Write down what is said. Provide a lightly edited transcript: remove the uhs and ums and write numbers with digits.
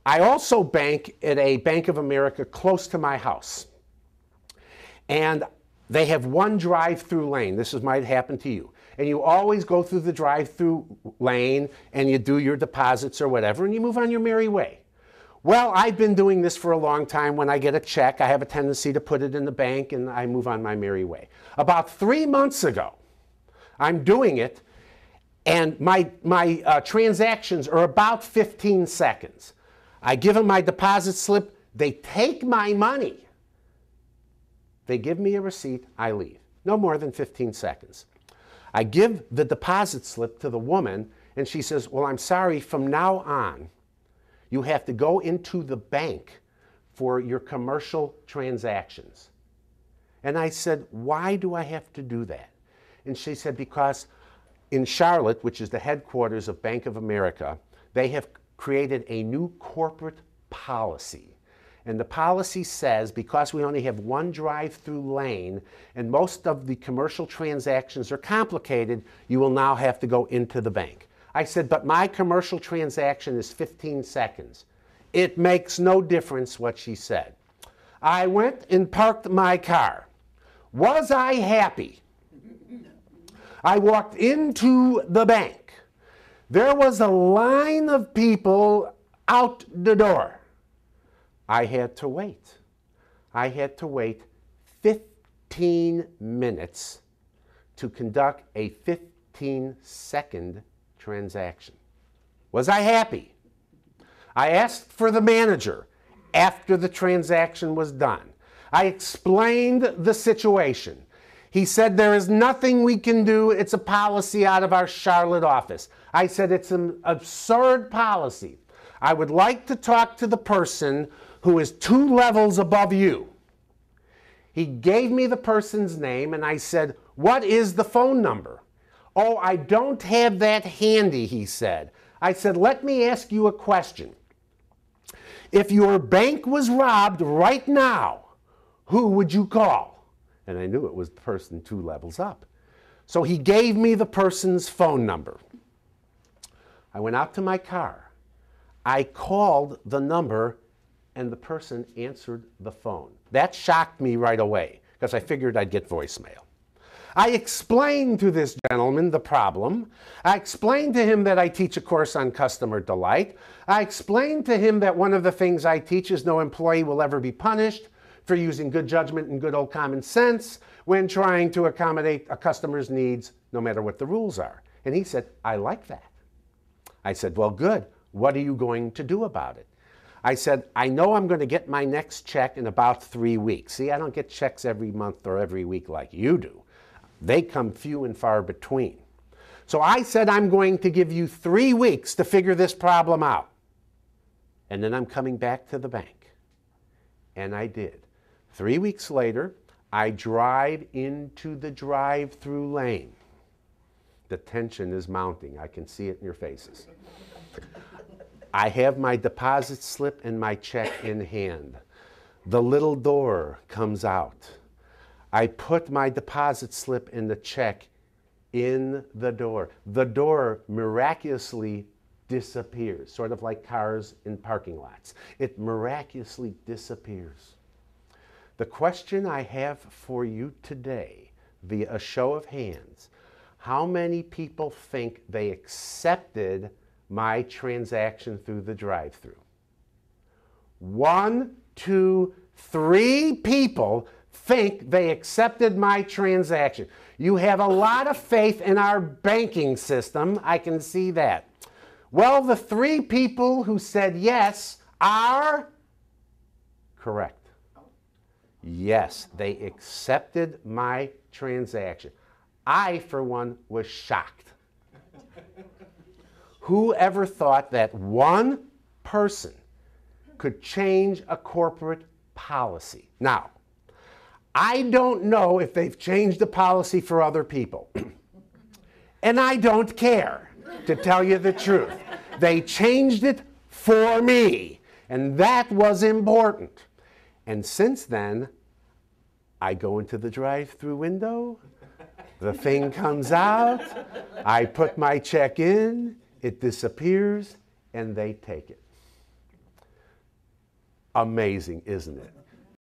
I also bank at a Bank of America close to my house. And they have one drive-through lane. This might happen to you. And you always go through the drive-through lane and you do your deposits or whatever and you move on your merry way. Well, I've been doing this for a long time. When I get a check, I have a tendency to put it in the bank and I move on my merry way. About 3 months ago, I'm doing it and my transactions are about 15 seconds. I give them my deposit slip. They take my money. They give me a receipt. I leave. No more than 15 seconds. I give the deposit slip to the woman and she says, well, I'm sorry, from now on, you have to go into the bank for your commercial transactions. And I said, why do I have to do that? And she said, because in Charlotte, which is the headquarters of Bank of America, they have created a new corporate policy. And the policy says, because we only have one drive-through lane and most of the commercial transactions are complicated, you will now have to go into the bank. I said, but my commercial transaction is 15 seconds. It makes no difference what she said. I went and parked my car. Was I happy? I walked into the bank. There was a line of people out the door. I had to wait. I had to wait 15 minutes to conduct a 15-second transaction. Was I happy? I asked for the manager after the transaction was done. I explained the situation. He said, there is nothing we can do. It's a policy out of our Charlotte office. I said, it's an absurd policy. I would like to talk to the person who is 2 levels above you. He gave me the person's name and I said, what is the phone number? Oh, I don't have that handy, he said. I said, let me ask you a question. If your bank was robbed right now, who would you call? And I knew it was the person 2 levels up. So he gave me the person's phone number. I went out to my car. I called the number and the person answered the phone. That shocked me right away because I figured I'd get voicemail. I explained to this gentleman the problem. I explained to him that I teach a course on customer delight. I explained to him that one of the things I teach is no employee will ever be punished for using good judgment and good old common sense when trying to accommodate a customer's needs, no matter what the rules are. And he said, I like that. I said, well, good. What are you going to do about it? I said, I know I'm going to get my next check in about 3 weeks. See, I don't get checks every month or every week like you do. They come few and far between. So I said, I'm going to give you 3 weeks to figure this problem out. And then I'm coming back to the bank. And I did. 3 weeks later, I drive into the drive-through lane. The tension is mounting. I can see it in your faces. I have my deposit slip and my check in hand. The little door comes out. I put my deposit slip and the check in the door. The door miraculously disappears, sort of like cars in parking lots. It miraculously disappears. The question I have for you today, via a show of hands, how many people think they accepted my transaction through the drive-thru? 1, 2, 3 people think they accepted my transaction. You have a lot of faith in our banking system. I can see that. Well, the 3 people who said yes are correct. Yes, they accepted my transaction. I, for one, was shocked. Who ever thought that one person could change a corporate policy? Now, I don't know if they've changed the policy for other people. And I don't care, to tell you the truth. They changed it for me, and that was important. And since then, I go into the drive-through window, the thing comes out, I put my check in, it disappears, and they take it. Amazing, isn't it?